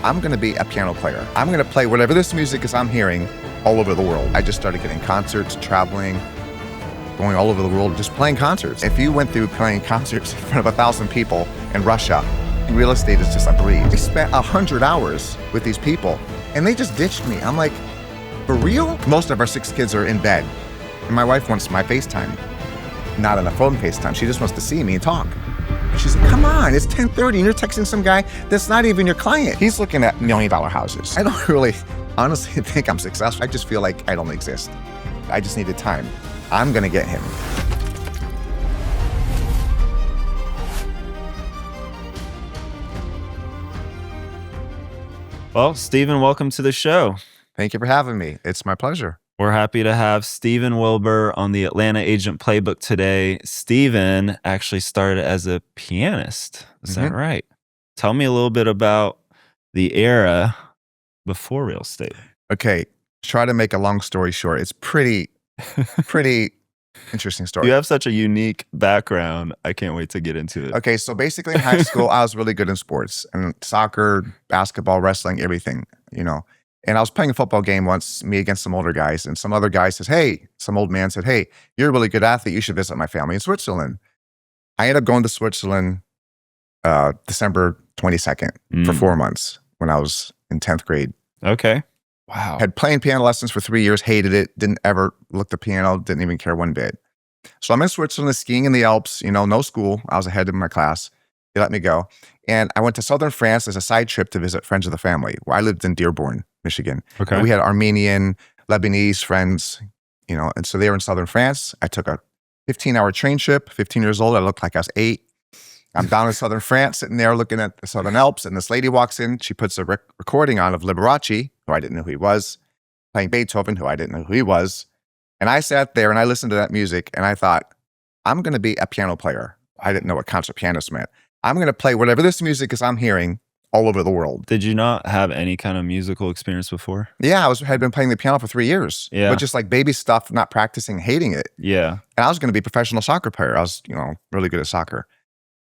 I'm going to be a piano player. I'm going to play whatever this music is I'm hearing all over the world. I just started getting concerts, traveling, going all over the world, just playing concerts. If you went through playing concerts in front of 1,000 people in Russia, real estate is just a breeze. I spent 100 hours with these people and they just ditched me. I'm like, for real? Most of our 6 kids are in bed. And my wife wants my FaceTime, not on a phone FaceTime. She just wants to see me and talk. And she's like, come on, it's 10:30 and you're texting some guy that's not even your client. He's looking at $1 million houses. I don't really honestly think I'm successful. I just feel like I don't exist. I just needed time. I'm gonna get him. Well, Stephen, welcome to the show. Thank you for having me. It's my pleasure. We're happy to have Stephen Wilber on the Atlanta Agent Playbook today. Stephen actually started as a pianist. Is that right? Tell me a little bit about the era before real estate. Okay, try to make a long story short. It's pretty interesting story. You have such a unique background. I can't wait to get into it. Okay, so basically in high school, I was really good in sports and soccer, basketball, wrestling, everything, you know. And I was playing a football game once, me against some older guys, and some other guy says, hey, some old man said, hey, you're a really good athlete. You should visit my family in Switzerland. I ended up going to Switzerland December 22nd for 4 months when I was in 10th grade. Okay. Wow. Had playing piano lessons for 3 years, hated it, didn't ever look the piano, didn't even care one bit. So I'm in Switzerland skiing in the Alps, you know, no school. I was ahead of my class. They let me go. And I went to southern France as a side trip to visit friends of the family. Where I lived in Dearborn, Michigan. Okay. We had Armenian, Lebanese friends, you know, and so they were in southern France. I took a 15-hour train trip, 15 years old. I looked like I was 8. I'm down in southern France, sitting there looking at the southern Alps, and this lady walks in. She puts a recording on of Liberace, who I didn't know who he was, playing Beethoven, who I didn't know who he was. And I sat there and I listened to that music and I thought, I'm going to be a piano player. I didn't know what concert pianist meant. I'm going to play whatever this music is I'm hearing all over the world. Did you not have any kind of musical experience before? Yeah, had been playing the piano for 3 years. Yeah. But just like baby stuff, not practicing, hating it. Yeah. And I was going to be a professional soccer player. I was, you know, really good at soccer.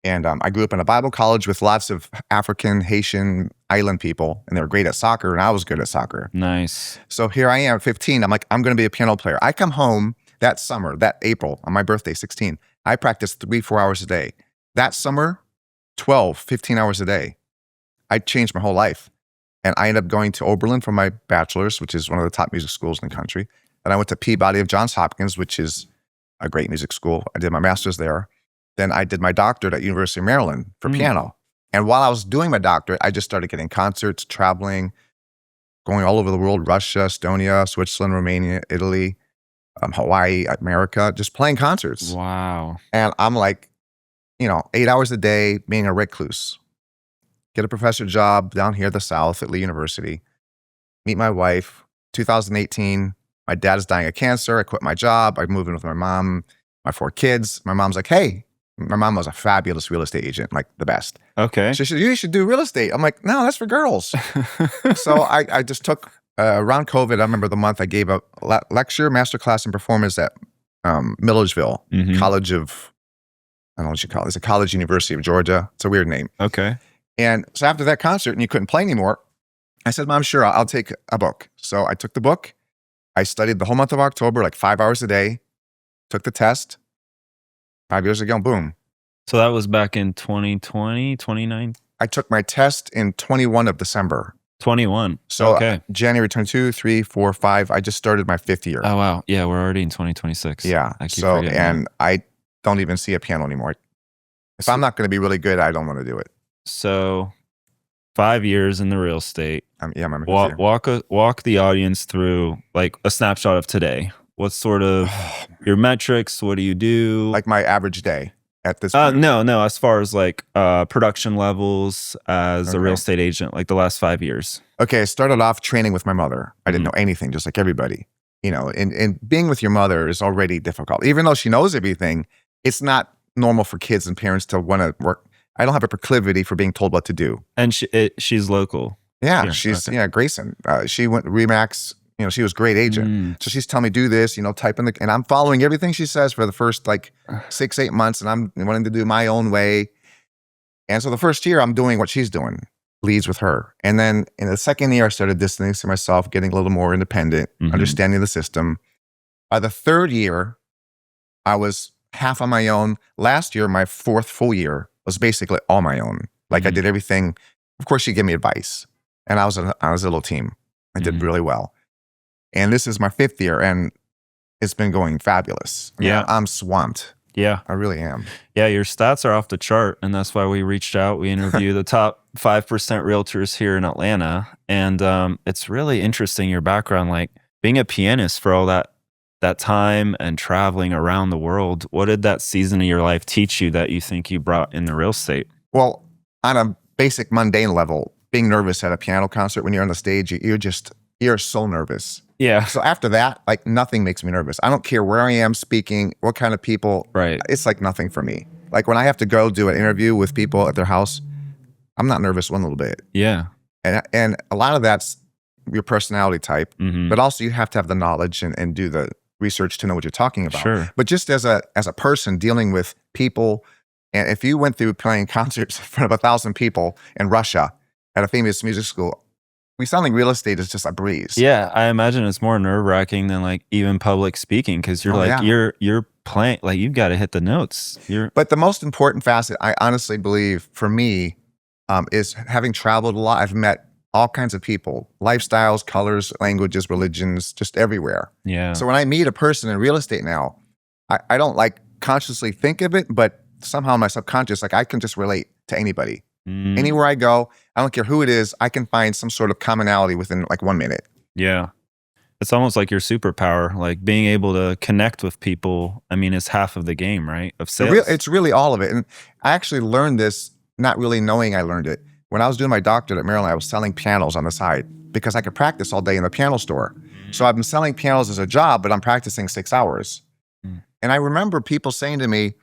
And I grew up in a Bible college with lots of African, Haitian, island people, and they were great at soccer, and I was good at soccer. Nice. So here I am at 15. I'm like, I'm going to be a piano player. I come home that summer, that April, on my birthday, 16. I practiced 3-4 hours a day. That summer, 12, 15 hours a day. I changed my whole life. And I ended up going to Oberlin for my bachelor's, which is one of the top music schools in the country. And I went to Peabody of Johns Hopkins, which is a great music school. I did my master's there. Then I did my doctorate at University of Maryland for piano. And while I was doing my doctorate, I just started getting concerts, traveling, going all over the world, Russia, Estonia, Switzerland, Romania, Italy, Hawaii, America, just playing concerts. Wow. And I'm like, you know, 8 hours a day, being a recluse. Get a professor job down here in the South at Lee University. Meet my wife. 2018, my dad is dying of cancer. I quit my job. I moved in with my mom, my 4 kids. My mom's like, hey, my mom was a fabulous real estate agent, like the best. Okay. She said, you should do real estate. I'm like, no, that's for girls. So I just took, around COVID, I remember the month I gave a lecture, masterclass in performance at Milledgeville, College of, I don't know what you call it. It's a college, University of Georgia. It's a weird name. Okay. And so after that concert and you couldn't play anymore, I said, Mom, sure, I'll take a book. So I took the book. I studied the whole month of October, like 5 hours a day, took the test. 5 years ago, boom. So that was back in 2020, 29? I took my test in 21 of December. 21. So okay. January 22, 3, 4, 5. I just started my 5th year. Oh, wow. Yeah, we're already in 2026. Yeah. I keep So, forgetting and that. I don't even see a piano anymore. If I'm not going to be really good, I don't want to do it. So 5 years in the real estate. Yeah, my Walk the audience through like a snapshot of today. What's sort of your metrics? What do you do? Like my average day at this point? No. As far as like production levels as a real estate agent, like the last 5 years. Okay, I started off training with my mother. I didn't know anything, just like everybody. You know, and being with your mother is already difficult. Even though she knows everything, it's not normal for kids and parents to want to work. I don't have a proclivity for being told what to do. And she's local. Yeah, she's Grayson. She went Remax. You know, she was a great agent. So she's telling me, do this, you know, type in and I'm following everything she says for the first like 6-8 months, and I'm wanting to do my own way. And so the first year I'm doing what she's doing, leads with her. And then in the second year, I started distancing myself, getting a little more independent, understanding the system. By the third year, I was half on my own. Last year, my fourth full year, was basically all my own. Like I did everything. Of course, she gave me advice, and I was a little team. I did really well. And this is my fifth year, and it's been going fabulous. I'm swamped. Yeah. I really am. Yeah, your stats are off the chart, and that's why we reached out. We interview the top 5% realtors here in Atlanta, and it's really interesting, your background, like being a pianist for all that time and traveling around the world. What did that season of your life teach you that you think you brought in the real estate? Well, on a basic mundane level, being nervous at a piano concert when you're on the stage, you're so nervous. Yeah. So after that, like nothing makes me nervous. I don't care where I am speaking, what kind of people. Right. It's like nothing for me. Like when I have to go do an interview with people at their house, I'm not nervous one little bit. Yeah. And a lot of that's your personality type, but also you have to have the knowledge and do the research to know what you're talking about. Sure. But just as a person dealing with people, and if you went through playing concerts in front of 1,000 people in Russia at a famous music school, selling real estate is just a breeze. Yeah, I imagine it's more nerve-wracking than like even public speaking, because you're you're playing, like you've got to hit the notes. But the most important facet, I honestly believe, for me, is having traveled a lot. I've met all kinds of people, lifestyles, colors, languages, religions, just everywhere. Yeah. So when I meet a person in real estate now, I don't like consciously think of it, but somehow in my subconscious, like I can just relate to anybody. Anywhere I go, I don't care who it is, I can find some sort of commonality within like 1 minute. Yeah. It's almost like your superpower, like being able to connect with people. I mean, it's half of the game, right? Of sales. It's really all of it. And I actually learned this not really knowing I learned it. When I was doing my doctorate at Maryland, I was selling pianos on the side because I could practice all day in the piano store. So I've been selling pianos as a job, but I'm practicing 6 hours. And I remember people saying to me,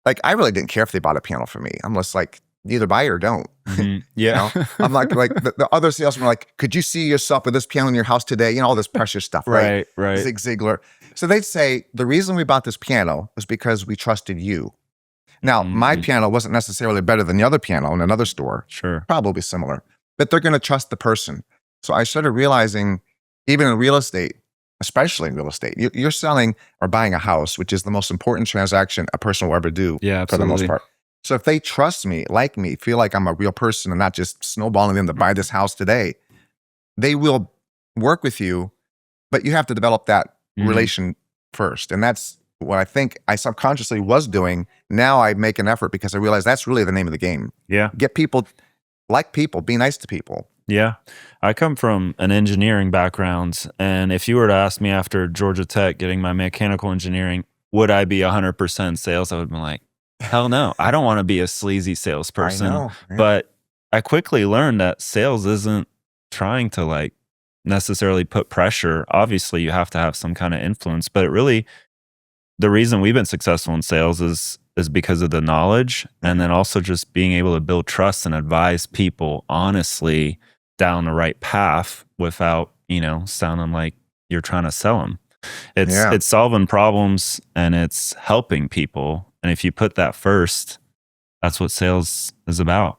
like, I really didn't care if they bought a piano from me. I'm just like, either buy it or don't. Yeah. You know? I'm like the other salesmen are like, could you see yourself with this piano in your house today? You know, all this pressure stuff, right? Right. Zig Ziglar. So they'd say, the reason we bought this piano was because we trusted you. Now, my piano wasn't necessarily better than the other piano in another store. Sure. Probably similar. But they're going to trust the person. So I started realizing, even in real estate, especially in real estate, you're selling or buying a house, which is the most important transaction a person will ever do for the most part. So if they trust me, like me, feel like I'm a real person and not just snowballing them to buy this house today, they will work with you, but you have to develop that relation first. And that's what I think I subconsciously was doing. Now I make an effort because I realize that's really the name of the game. Yeah. Get people, like people, be nice to people. Yeah. I come from an engineering background. And if you were to ask me after Georgia Tech getting my mechanical engineering, would I be 100% sales? I would be like, hell no. I don't want to be a sleazy salesperson. I know, yeah. But I quickly learned that sales isn't trying to like necessarily put pressure. Obviously, you have to have some kind of influence, but it really, the reason we've been successful in sales is because of the knowledge, and then also just being able to build trust and advise people honestly down the right path without, sounding like you're trying to sell them. It's solving problems and it's helping people. And if you put that first, that's what sales is about.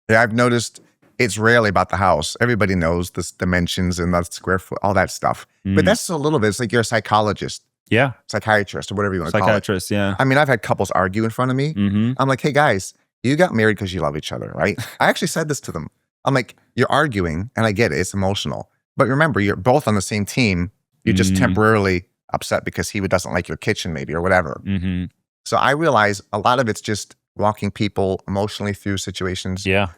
Yeah, I've noticed it's rarely about the house. Everybody knows the dimensions and the square foot, all that stuff. But that's a little bit, it's like you're a psychologist. Yeah. Psychiatrist or whatever you want to call it. Psychiatrist, yeah. I mean, I've had couples argue in front of me. I'm like, hey guys, you got married because you love each other, right? I actually said this to them. I'm like, you're arguing, and I get it, it's emotional. But remember, you're both on the same team. You're just temporarily upset because he doesn't like your kitchen maybe or whatever. So I realize a lot of it's just walking people emotionally through situations. Yeah.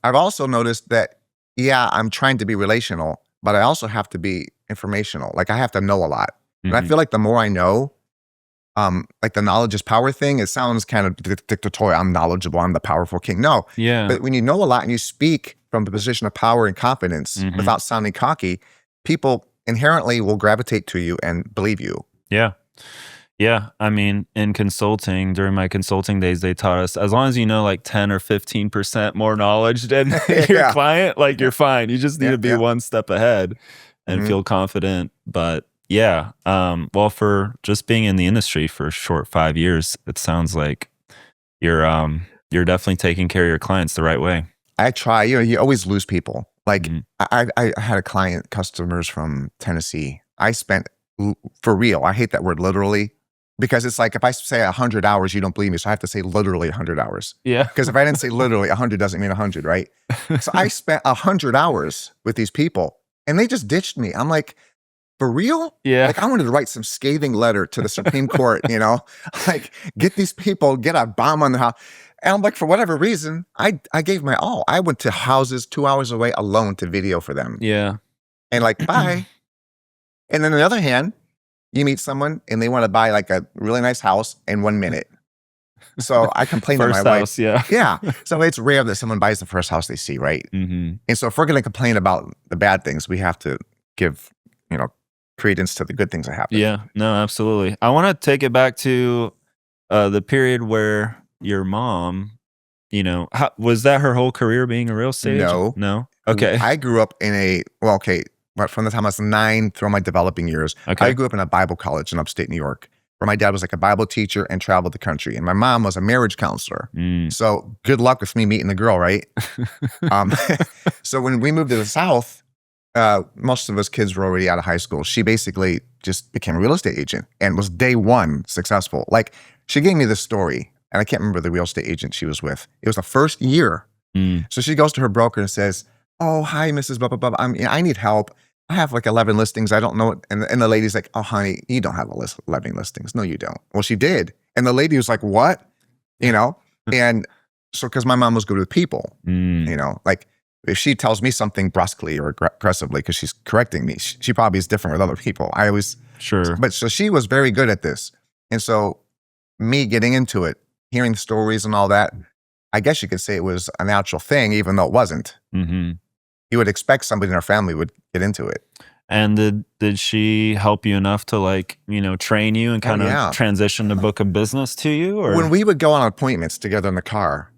I've also noticed that, I'm trying to be relational, but I also have to be informational. Like I have to know a lot. And I feel like the more I know, like the knowledge is power thing, it sounds kind of dictatorial. I'm knowledgeable, I'm the powerful king. No. Yeah. But when you know a lot and you speak from the position of power and confidence without sounding cocky, people inherently will gravitate to you and believe you. Yeah. Yeah. I mean, in consulting, during my consulting days, they taught us, as long as you know like 10 or 15% more knowledge than your client, like you're fine. You just need to be one step ahead and feel confident. But yeah, well, for just being in the industry for a short 5 years, it sounds like you're definitely taking care of your clients the right way. I try, you always lose people. Like Mhm. I had customers from Tennessee. I spent, for real, I hate that word literally, because it's like if I say 100 hours, you don't believe me. So I have to say literally 100 hours. Yeah. Because if I didn't say literally, 100 doesn't mean 100, right? So I spent 100 hours with these people and they just ditched me. I'm like, for real? Yeah. Like I wanted to write some scathing letter to the Supreme Court, like get these people, get a bomb on the house. And I'm like, for whatever reason, I gave my all. I went to houses 2 hours away alone to video for them. Yeah. And like, bye. And then on the other hand, you meet someone and they want to buy like a really nice house in 1 minute. So I complained to my First wife. house, Yeah. So it's rare that someone buys the first house they see, right? Mm-hmm. And so if we're going to complain about the bad things, we have to give, credence to the good things that happen. Yeah, no, absolutely. I want to take it back to the period where your mom, was that her whole career being a real estate agent? No? Okay. I grew up in from the time I was 9 through my developing years, Okay. I grew up in a Bible college in upstate New York, where my dad was like a Bible teacher and traveled the country. And my mom was a marriage counselor. Mm. So good luck with me meeting the girl, right? So when we moved to the South, most of us kids were already out of high school. She basically just became a real estate agent and was day one successful. Like she gave me this story, and I can't remember the real estate agent she was with. It was the first year. Mm. So she goes to her broker and says, "Oh, hi, Mrs. Blah, blah, blah. I need help. I have like 11 listings. I don't know." And the lady's like, "Oh, honey, you don't have 11 listings. No, you don't." Well, she did. And the lady was like, "What?" And so, because my mom was good with people, like if she tells me something brusquely or aggressively because she's correcting me, she probably is different with other people. Sure. But so she was very good at this. And so me getting into it, hearing stories and all that, I guess you could say it was a natural thing, even though it wasn't. Mm-hmm. You would expect somebody in our family would get into it. And did she help you enough to train you and kind of transition the book of business to you? Or when we would go on appointments together in the car,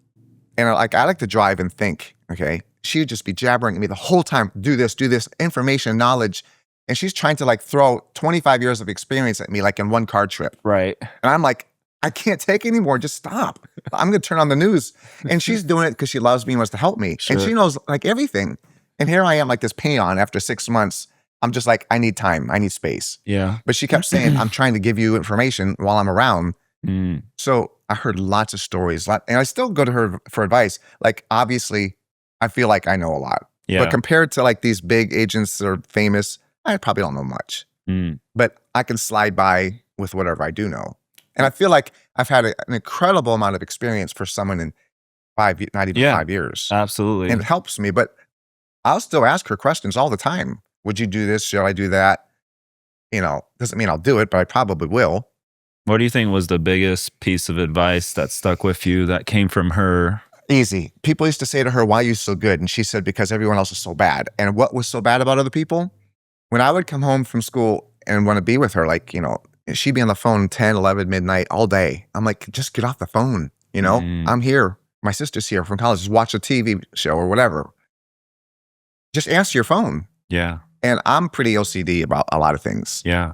and I like to drive and think, okay, she would just be jabbering at me the whole time, do this, information, knowledge. And she's trying to throw 25 years of experience at me like in one car trip. Right. And I'm like, I can't take anymore. Just stop. I'm going to turn on the news. And she's doing it because she loves me and wants to help me. Sure. And she knows everything. And here I am like this peon after 6 months. I'm just like, I need time. I need space. Yeah. But she kept saying, I'm trying to give you information while I'm around. Mm. So I heard lots of stories, and I still go to her for advice. Like, obviously, I feel like I know a lot. Yeah. But compared to these big agents that are famous, I probably don't know much. Mm. But I can slide by with whatever I do know. And I feel like I've had an incredible amount of experience for someone in not even 5 years. Absolutely. And it helps me. But I'll still ask her questions all the time. Would you do this? Should I do that? Doesn't mean I'll do it, but I probably will. What do you think was the biggest piece of advice that stuck with you that came from her? Easy. People used to say to her, "Why are you so good?" And she said, "Because everyone else is so bad." And what was so bad about other people? When I would come home from school and want to be with her, she'd be on the phone 10, 11, midnight all day. I'm like, just get off the phone. I'm here. My sister's here from college. Just watch a TV show or whatever. Just answer your phone. Yeah. And I'm pretty OCD about a lot of things. Yeah.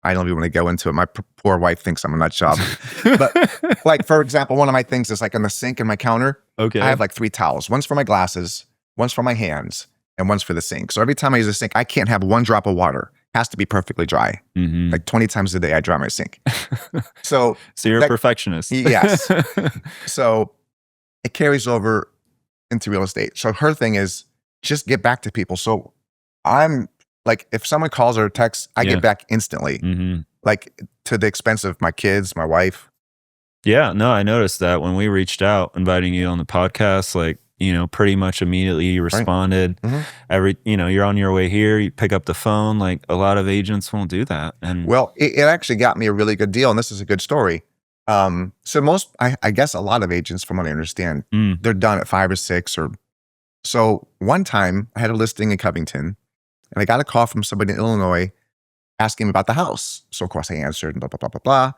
I don't even want to go into it. My poor wife thinks I'm a nut job. But for example, one of my things is in the sink in my counter. Okay. I have 3 towels. One's for my glasses, one's for my hands, and one's for the sink. So every time I use a sink, I can't have one drop of water. It has to be perfectly dry. Mm-hmm. 20 times a day, I dry my sink. So you're a perfectionist. Yes. So it carries over into real estate. So her thing is just get back to people. So I'm if someone calls or texts, I get back instantly, mm-hmm. To the expense of my kids, my wife. Yeah, no, I noticed that when we reached out, inviting you on the podcast, pretty much immediately you responded. Right. Mm-hmm. You're on your way here, you pick up the phone. A lot of agents won't do that. And well, it actually got me a really good deal. And this is a good story. So I guess a lot of agents, from what I understand, they're done at 5 or 6 or so. One time I had a listing in Covington. And I got a call from somebody in Illinois asking me about the house. So, of course, I answered and blah, blah, blah, blah, blah.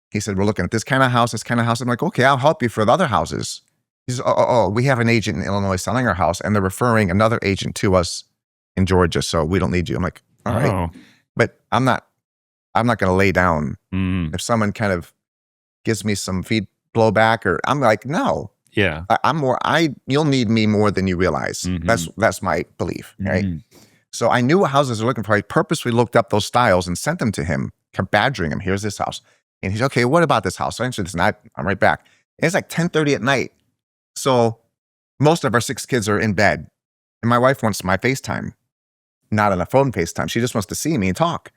He said, "We're looking at this kind of house, this kind of house." I'm like, "Okay, I'll help you for the other houses." He says, "Oh, we have an agent in Illinois selling our house, and they're referring another agent to us in Georgia, so we don't need you." I'm like, "All right." But I'm not going to lay down. If someone kind of gives me some blowback, or I'm like, no. Yeah. You'll need me more than you realize. Mhm. That's my belief, right? Mhm. So I knew what houses are looking for. I purposely looked up those styles and sent them to him, kept badgering him. Here's this house. And he's, okay, what about this house? So I answered this, and I'm right back. And it's like 10:30 at night. So most of our 6 kids are in bed. And my wife wants my FaceTime, not on a phone FaceTime. She just wants to see me and talk.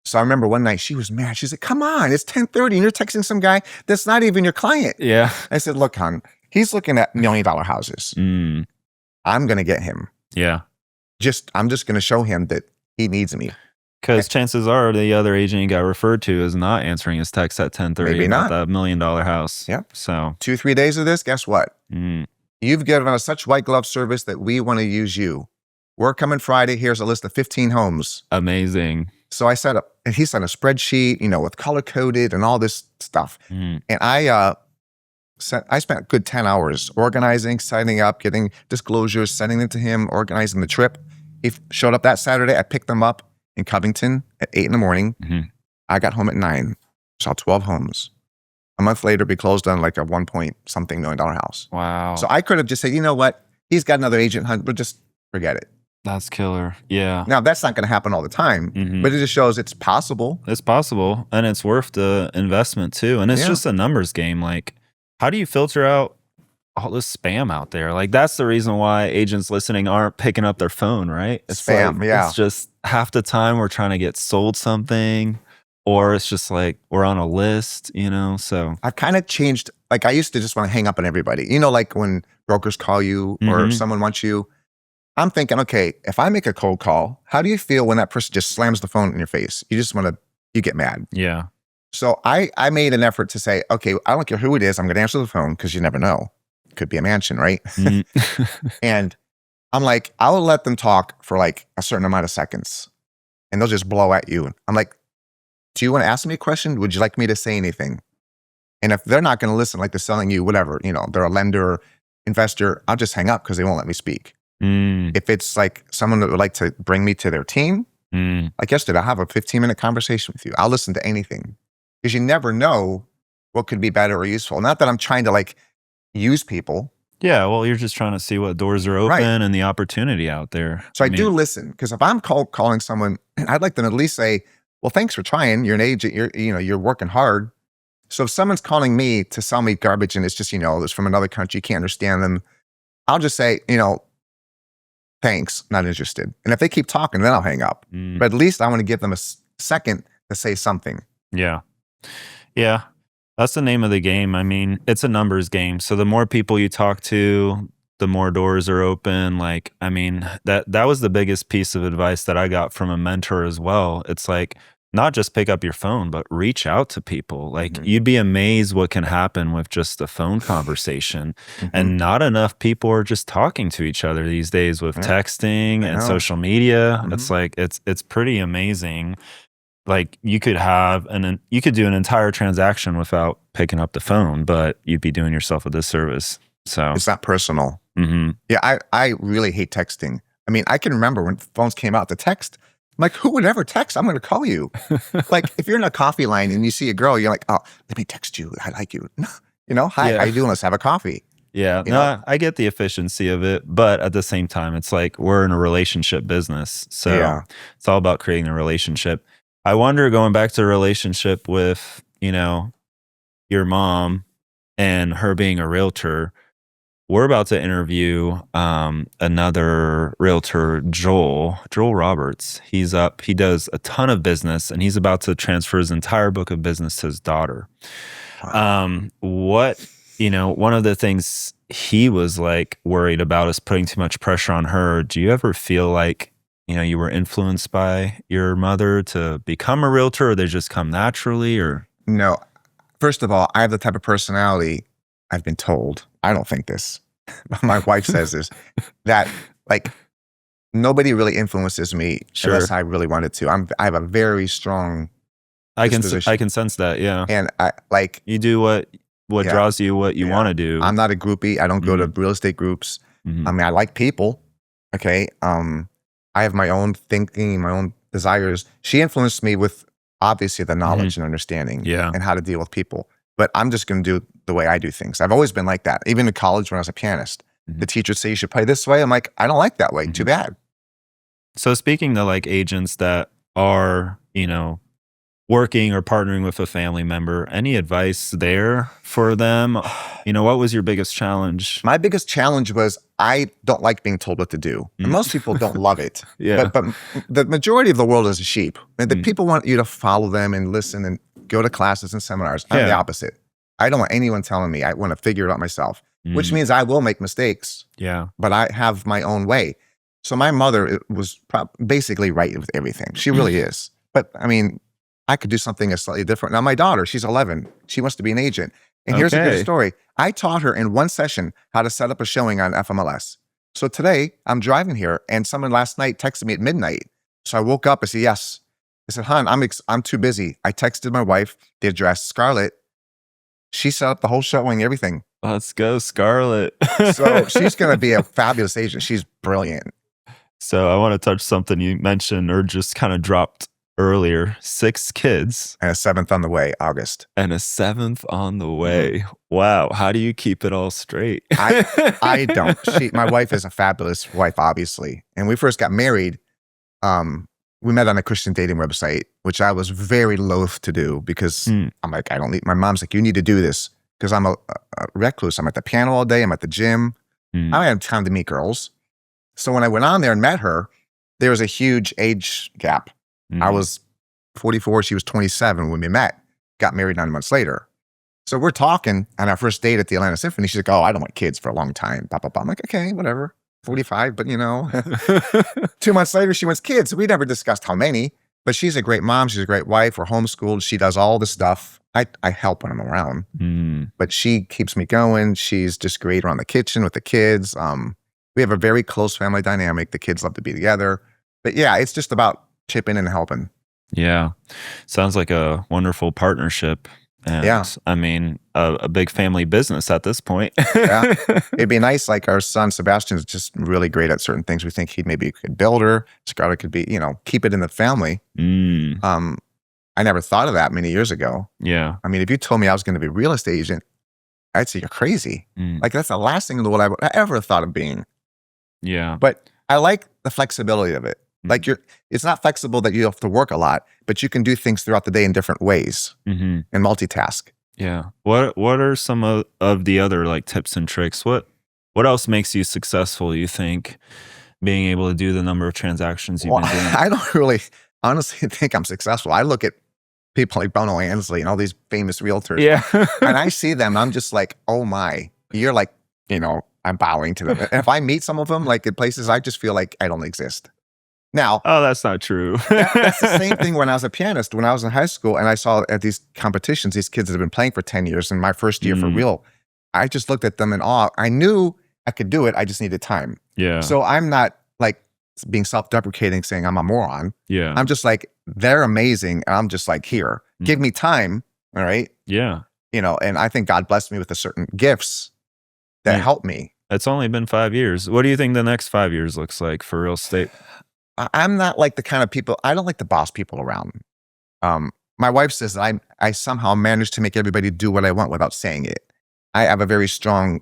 So I remember one night she was mad. She's like, come on, it's 10:30 and you're texting some guy that's not even your client. Yeah. I said, look, hon, he's looking at $1 million houses. Mm. I'm going to get him. Yeah. I'm just going to show him that he needs me. Because chances are the other agent you got referred to is not answering his text at 10:30 Maybe about not. that $1 million house. Yep. So 2-3 days of this, guess what? mm. You've given us such white glove service that we want to use you. We're coming Friday. Here's a list of 15 homes. Amazing. So I set up, and he sent a spreadsheet, with color coded and all this stuff. Mm. And I spent a good 10 hours organizing, signing up, getting disclosures, sending them to him, organizing the trip. He showed up that Saturday. I picked them up in Covington at 8 in the morning. Mhm. I got home at 9, saw 12 homes. A month later, we closed on like a $1-point-something million house. Wow. So I could have just said, you know what? He's got another agent, but just forget it. That's killer. Yeah. Now, that's not going to happen all the time, Mhm. but it just shows it's possible. It's possible, and it's worth the investment too. And it's Yeah. just a numbers game. Like, how do you filter out all this spam out there? Like, that's the reason why agents listening aren't picking up their phone, right? It's Spam, like, yeah. It's just half the time we're trying to get sold something, or it's just like we're on a list, So I've kind of changed. Like, I used to just want to hang up on everybody. Like when brokers call you or Mhm. someone wants you. I'm thinking, okay, if I make a cold call, how do you feel when that person just slams the phone in your face? You get mad. yeah, So I made an effort to say, okay, I don't care who it is. I'm going to answer the phone because you never know. It could be a mansion, right? Mm. And I'm like, I'll let them talk for like a certain amount of seconds and they'll just blow at you. I'm like, do you want to ask me a question? Would you like me to say anything? And if they're not going to listen, like they're selling you whatever, they're a lender, investor, I'll just hang up because they won't let me speak. Mm. If it's like someone that would like to bring me to their team, Mm. like yesterday, I'll have a 15-minute conversation with you. I'll listen to anything because you never know what could be better or useful. Not that I'm trying to like use people. Yeah, well, you're just trying to see what doors are open Right. and the opportunity out there. So I do listen because if I'm calling someone, I'd like them to at least say, well, thanks for trying. You're an agent. You're working hard. So if someone's calling me to sell me garbage and it's just, it's from another country, you can't understand them, I'll just say, thanks, not interested. And if they keep talking, then I'll hang up. Mm. But at least I want to give them a second to say something. Yeah. Yeah. That's the name of the game. I mean, it's a numbers game. So the more people you talk to, the more doors are open. Like, I mean, that was the biggest piece of advice that I got from a mentor as well. It's like, not just pick up your phone, but reach out to people. Like, Mhm. you'd be amazed what can happen with just a phone conversation. Mhm. And not enough people are just talking to each other these days with Yeah. texting I and know. social media. Mhm. It's like, it's pretty amazing. Like, you could do an entire transaction without picking up the phone, but you'd be doing yourself a disservice. So It's not personal. mhm. Yeah, I really hate texting. I mean, I can remember when phones came out to text. I'm like, who would ever text? I'm going to call you. Like, if you're in a coffee line and you see a girl, you're like, oh, let me text you. I like you. Hi, Yeah. how you doing? Let's have a coffee. Yeah, You no, know? I get the efficiency of it, but at the same time, it's like we're in a relationship business. So Yeah. it's all about creating a relationship. I wonder, going back to a relationship with, your mom and her being a realtor, we're about to interview another realtor, Joel Roberts. He does a ton of business, and he's about to transfer his entire book of business to his daughter. Wow. One of the things he was like worried about is putting too much pressure on her. Do you ever feel like, you were influenced by your mother to become a realtor, or they just come naturally? Or No. First of all, I have the type of personality, I've been told, I don't think this, but my wife says this, that like nobody really influences me Sure. unless I really wanted to. I have a very strong I can disposition. sense that. Yeah, And I like, you do what Yeah. draws you, what you Yeah. want to do. I'm not a groupie. I don't go to real estate groups. Mhm. I mean, I like people. Okay. I have my own thinking, my own desires. She influenced me with obviously the knowledge and understanding Yeah. and how to deal with people. but I'm just going to do the way I do things. I've always been like that. Even in college when I was a pianist, the teachers say you should play this way. I'm like, I don't like that way. Too bad. So speaking to like agents that are, working or partnering with a family member, any advice there for them? What was your biggest challenge? My biggest challenge was I don't like being told what to do. And most people don't love it. Yeah. But the majority of the world is a sheep. And the people want you to follow them and listen and go to classes and seminars. I'm the opposite. I don't want anyone telling me. I want to figure it out myself, which means I will make mistakes. Yeah. But I have my own way. So my mother was basically right with everything. She really is. But I mean, I could do something slightly different. Now, my daughter, she's 11. She wants to be an agent. And here's a good story. I taught her in one session how to set up a showing on FMLS. So today, I'm driving here, and someone last night texted me at midnight. So I woke up. I said, yes. I said, hon, I'm too busy. I texted my wife the address, Scarlett. She set up the whole showing, everything. Let's go, Scarlett. So she's going to be a fabulous agent. She's brilliant. So I want to touch something you mentioned or just kind of dropped earlier. 6 kids. And a 7th on the way, August. And a 7th on the way. Wow. How do you keep it all straight? I don't. My wife is a fabulous wife, obviously. And we first got married. We met on a Christian dating website, which I was very loath to do because I'm like, I don't need, my mom's like, you need to do this because I'm a recluse. I'm at the piano all day. I'm at the gym. I don't have time to meet girls. So when I went on there and met her, there was a huge age gap. I was 44. She was 27 when we met, got married 9 months later. So we're talking on our first date at the Atlanta Symphony. She's like, oh, I don't want kids for a long time. Blah, blah, blah. I'm like, okay, whatever. 45, but 2 months later, she wants kids. We never discussed how many, but she's a great mom. She's a great wife. We're homeschooled. She does all the stuff. I help when I'm around, but she keeps me going. She's just great around the kitchen with the kids. We have a very close family dynamic. The kids love to be together. But yeah, it's just about chipping in and helping. Yeah. Sounds like a wonderful partnership. And I mean, a big family business at this point. Yeah. It'd be nice. Like our son, Sebastian's just really great at certain things. We think he maybe could build her. Scarlett could be, keep it in the family. I never thought of that many years ago. Yeah. I mean, if you told me I was going to be a real estate agent, I'd say you're crazy. Like that's the last thing in the world I ever thought of being. Yeah. But I like the flexibility of it. Like it's not flexible that you have to work a lot, but you can do things throughout the day in different ways and multitask. Yeah. What are some of the other like tips and tricks? What else makes you successful, you think, being able to do the number of transactions you've been doing? I don't really honestly think I'm successful. I look at people like Bono Ansley and all these famous realtors. Yeah. And I see them, I'm just like, oh my, you're like, I'm bowing to them. And if I meet some of them, like in places, I just feel like I don't exist. Now, oh, that's not true. That's the same thing when I was a pianist. When I was in high school and I saw at these competitions, these kids that have been playing for 10 years and my first year for real, I just looked at them in awe. I knew I could do it. I just needed time. Yeah. So I'm not like being self-deprecating saying I'm a moron. Yeah. I'm just like, they're amazing. And I'm just like, here, give me time. All right. Yeah. And I think God blessed me with a certain gifts that helped me. It's only been 5 years. What do you think the next 5 years looks like for real estate? I'm not like the kind of people, I don't like to boss people around. My wife says that I somehow managed to make everybody do what I want without saying it. I have a very strong,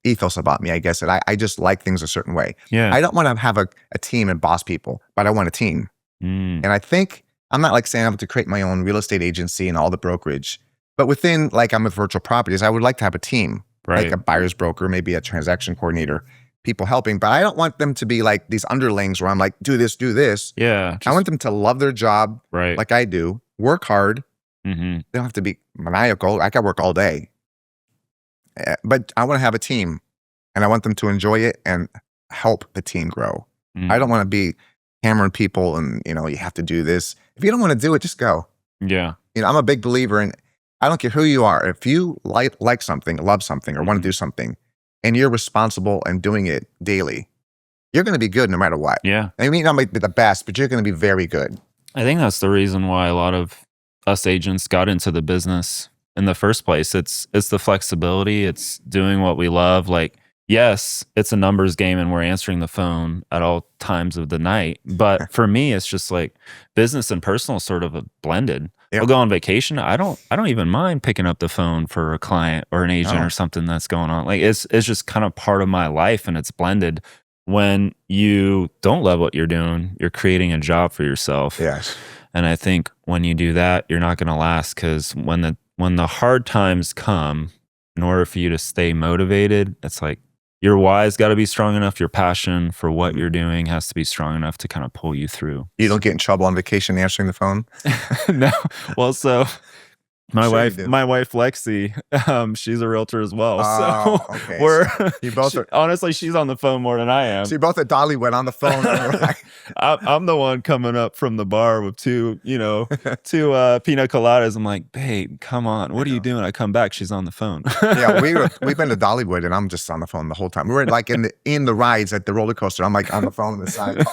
ethos about me, I guess, that I just like things a certain way. Yeah. I don't want to have a team and boss people, but I want a team. And I think, I'm not like saying I have to create my own real estate agency and all the brokerage, but within, like I'm with virtual properties, I would like to have a team, like a buyer's broker, maybe a transaction coordinator, people helping, but I don't want them to be like these underlings where I'm like, do this, do this. Yeah. I want them to love their job like I do, work hard. They don't have to be maniacal. I got work all day. But I want to have a team and I want them to enjoy it and help the team grow. I don't want to be hammering people and, you have to do this. If you don't want to do it, just go. Yeah. I'm a big believer in, I don't care who you are. If you like something, love something, or want to do something, and you're responsible and doing it daily, you're going to be good no matter what. Yeah. I mean, not be the best, but you're going to be very good. I think that's the reason why a lot of us agents got into the business in the first place. It's the flexibility. It's doing what we love. Like, yes, it's a numbers game and we're answering the phone at all times of the night. But for me, it's just like business and personal sort of blended. Yeah. I'll go on vacation. I don't even mind picking up the phone for a client or an agent No. or something that's going on. Like it's just kind of part of my life, and it's blended. When you don't love what you're doing, you're creating a job for yourself. Yes. And I think when you do that, you're not going to last, because when the hard times come, in order for you to stay motivated, it's like your why's got to be strong enough. Your passion for what you're doing has to be strong enough to kind of pull you through. You don't get in trouble on vacation answering the phone? No. Well, so my Sure you do. wife Lexi, she's a realtor as well. Oh, So okay. we're You both are. honestly, she's on the phone more than I am. So you both at Dollywood on the phone. I'm the one coming up from the bar with two pina coladas. I'm like, babe, come on. What are you doing? I come back, she's on the phone. Yeah, we've been to Dollywood, and I'm just on the phone the whole time. We're like in the rides at the roller coaster. I'm like on the phone on the side.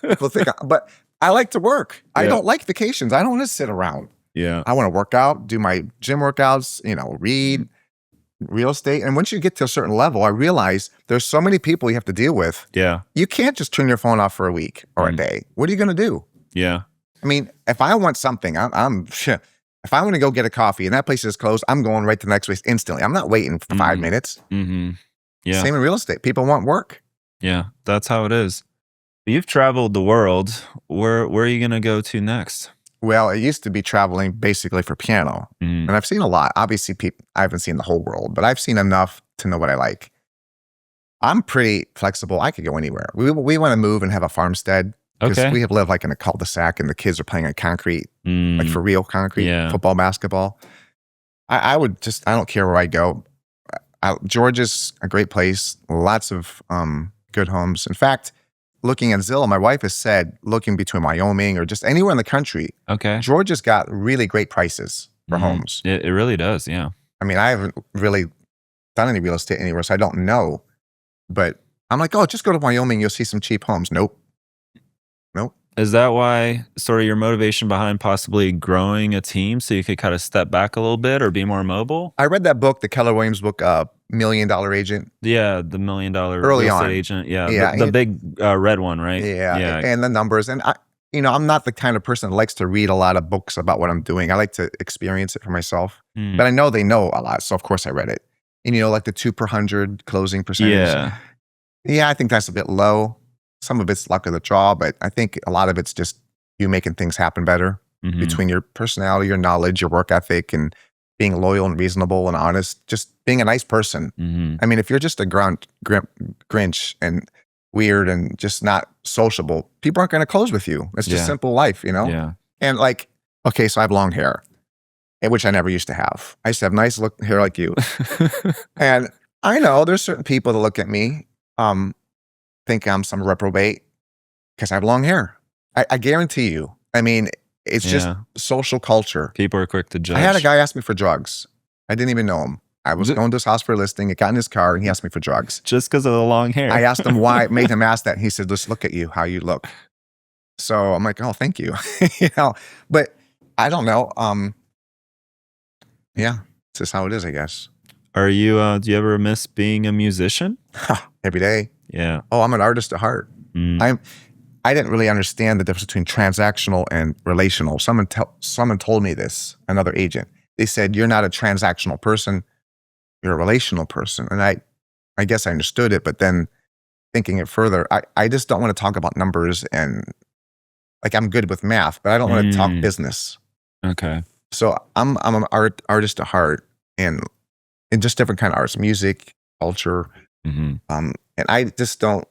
People think, but I like to work. I don't like vacations. I don't want to sit around. Yeah. I want to work out, do my gym workouts, read, real estate. And once you get to a certain level, I realize there's so many people you have to deal with. Yeah. You can't just turn your phone off for a week or a day. What are you going to do? Yeah. I mean, if I want something, if I want to go get a coffee and that place is closed, I'm going right to the next place instantly. I'm not waiting for 5 minutes. Mm-hmm. Yeah. Same in real estate. People want work. Yeah. That's how it is. You've traveled the world. Where are you going to go to next? Well, it used to be traveling basically for piano. And I've seen a lot. Obviously, I haven't seen the whole world, but I've seen enough to know what I like. I'm pretty flexible. I could go anywhere. We want to move and have a farmstead, because we have lived like in a cul-de-sac, and the kids are playing on concrete, like for real concrete, football, basketball. I don't care where I go. Georgia's a great place. Lots of good homes. In fact, looking at Zillow, my wife has said, looking between Wyoming or just anywhere in the country, Georgia's got really great prices for homes. It really does, yeah. I mean, I haven't really done any real estate anywhere, so I don't know. But I'm like, oh, just go to Wyoming, you'll see some cheap homes. Nope. Is that why sort of your motivation behind possibly growing a team, so you could kind of step back a little bit or be more mobile? I read that book, the Keller Williams book, $1 Million Agent. Yeah, the $1 Million Early real estate on. agent. Yeah, Yeah, the big red one, right? Yeah, and the numbers. And I'm not the kind of person that likes to read a lot of books about what I'm doing. I like to experience it for myself. But I know they know a lot, so of course I read it. And like the 2 per 100 closing percentage. Yeah, I think that's a bit low. Some of it's luck of the draw, but I think a lot of it's just you making things happen better between your personality, your knowledge, your work ethic, and being loyal and reasonable and honest, just being a nice person. I mean, if you're just a Grinch and weird and just not sociable, people aren't going to close with you. It's just simple life, Yeah. And like, okay, so I have long hair, which I never used to have. I used to have nice hair like you. And I know there's certain people that look at me, think I'm some reprobate because I have long hair. I guarantee you. I mean, it's just social culture. People are quick to judge. I had a guy ask me for drugs. I didn't even know him. I was going to his house for a listing. He got in his car and he asked me for drugs. Just because of the long hair. I asked him why, made him ask that. And he said, just look at you, how you look. So I'm like, oh, thank you. But I don't know. Yeah, it's just how it is, I guess. Are you, do you ever miss being a musician? Every day. Yeah. Oh, I'm an artist at heart. I didn't really understand the difference between transactional and relational. Someone told me this, another agent. They said, you're not a transactional person, you're a relational person. And I guess I understood it, but then thinking it further, I just don't want to talk about numbers, and like I'm good with math, but I don't want to talk business. Okay. So I'm an artist at heart, and just different kind of arts, music, culture. And I just don't,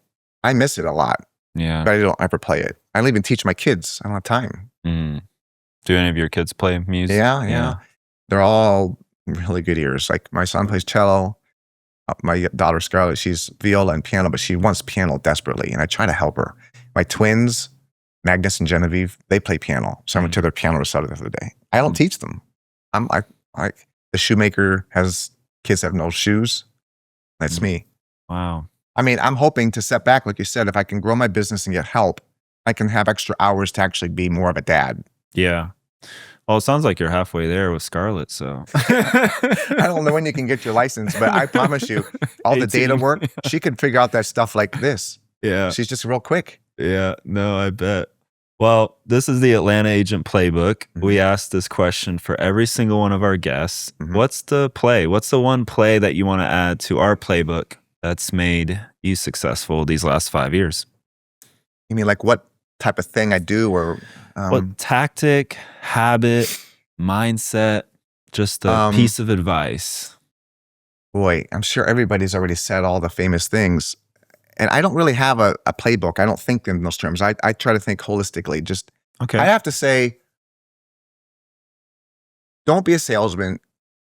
I miss it a lot. Yeah. But I don't ever play it. I don't even teach my kids. I don't have time. Do any of your kids play music? Yeah. They're all really good ears. Like my son plays cello. My daughter Scarlett, she's viola and piano, but she wants piano desperately, and I try to help her. My twins, Magnus and Genevieve, they play piano. So I went to their piano recital the other day. I don't teach them. I'm like the shoemaker has kids that have no shoes. That's me. Wow. I mean, I'm hoping to step back, like you said, if I can grow my business and get help, I can have extra hours to actually be more of a dad. Yeah. Well, it sounds like you're halfway there with Scarlett, so. I don't know when you can get your license, but I promise you, all the data work, she can figure out that stuff like this. Yeah. She's just real quick. Yeah. No, I bet. Well, this is the Atlanta Agent Playbook. Mhm. We ask this question for every single one of our guests. Mhm. What's the play? What's the one play that you want to add to our playbook that's made you successful these last 5 years? You mean like what type of thing I do, or What tactic, habit, mindset, just a piece of advice? boy, I'm sure everybody's already said all the famous things. And I don't really have a playbook. I don't think in those terms. I try to think holistically. Just Okay. I have to say, don't be a salesman.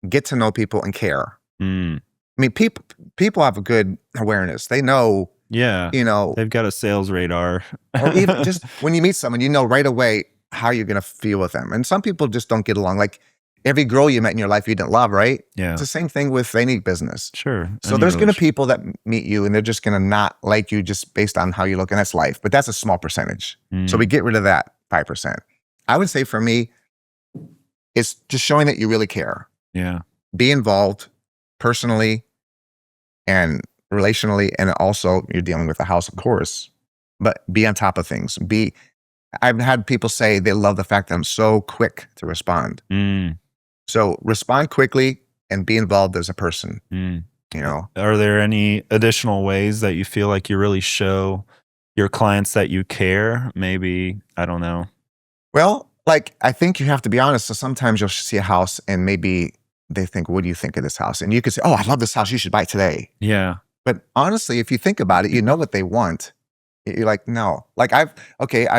Get to know people and care. Mm, I mean, people have a good awareness. They know, yeah. you know, They've got a sales radar. or even just when you meet someone, you know right away how you're going to feel with them. And some people just don't get along. Like every girl you met in your life you didn't love, right? Yeah. It's the same thing with any business. Sure. So there's going to be people that meet you and they're just going to not like you just based on how you look, and that's life. But that's a small percentage. So we get rid of that 5%. I would say for me, it's just showing that you really care. Yeah. Be involved personally and relationally, and also you're dealing with the house, of course, but be on top of things. I've had people say they love the fact that I'm so quick to respond. Mm, So respond quickly and be involved as a person, mm. you know? Are there any additional ways that you feel like you really show your clients that you care? Maybe, I don't know. Well, like, I think you have to be honest. So sometimes you'll see a house and maybe they think, what do you think of this house? And you could say, oh, I love this house. You should buy it today. Yeah. But honestly, if you think about it, you know what they want. You're like, no. Like I've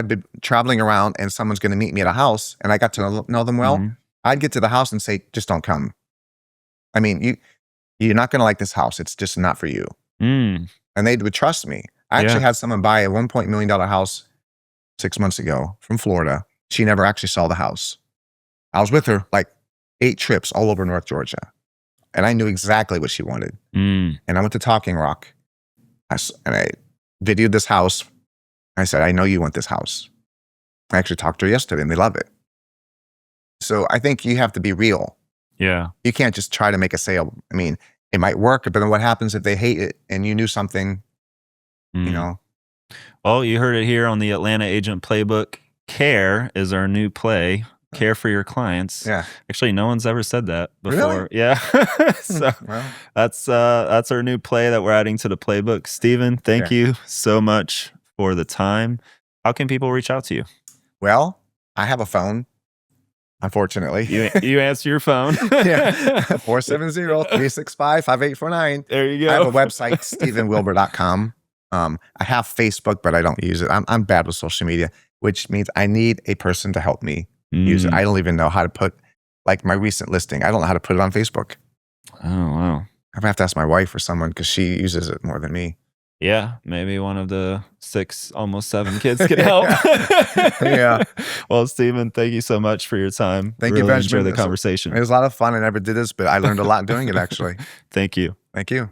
been traveling around and someone's going to meet me at a house and I got to know them well. Mhm. I'd get to the house and say, just don't come. I mean, you're not going to like this house. It's just not for you. Mm. And they would trust me. I actually had someone buy a $1 million house 6 months ago from Florida. She never actually saw the house. I was with her like 8 trips all over North Georgia. And I knew exactly what she wanted. Mm. And I went to Talking Rock and I videoed this house. I said, I know you want this house. I actually talked to her yesterday and they love it. So I think you have to be real. Yeah. You can't just try to make a sale. I mean, it might work, but then what happens if they hate it and you knew something, you know? Well, you heard it here on the Atlanta Agent Playbook. Care is our new play. Care for your clients. Yeah. Actually, no one's ever said that before. Really? Yeah. So Well, that's our new play that we're adding to the playbook. Stephen, thank you so much for the time. How can people reach out to you? well, I have a phone, unfortunately. You answer your phone. Yeah. 470-365-5849. There you go. I have a website, stephenwilber.com. I have Facebook, but I don't use it. I'm bad with social media, which means I need a person to help me use it. I don't even know how to put, like my recent listing, I don't know how to put it on Facebook. Oh, wow. I'm gonna have to ask my wife or someone because she uses it more than me. Yeah, maybe one of the 6, almost 7 kids can help. Yeah. Well, Stephen, thank you so much for your time. Thank you, really Benjamin. enjoyed the conversation. It was a lot of fun. I never did this, but I learned a lot doing it, actually. Thank you. Thank you.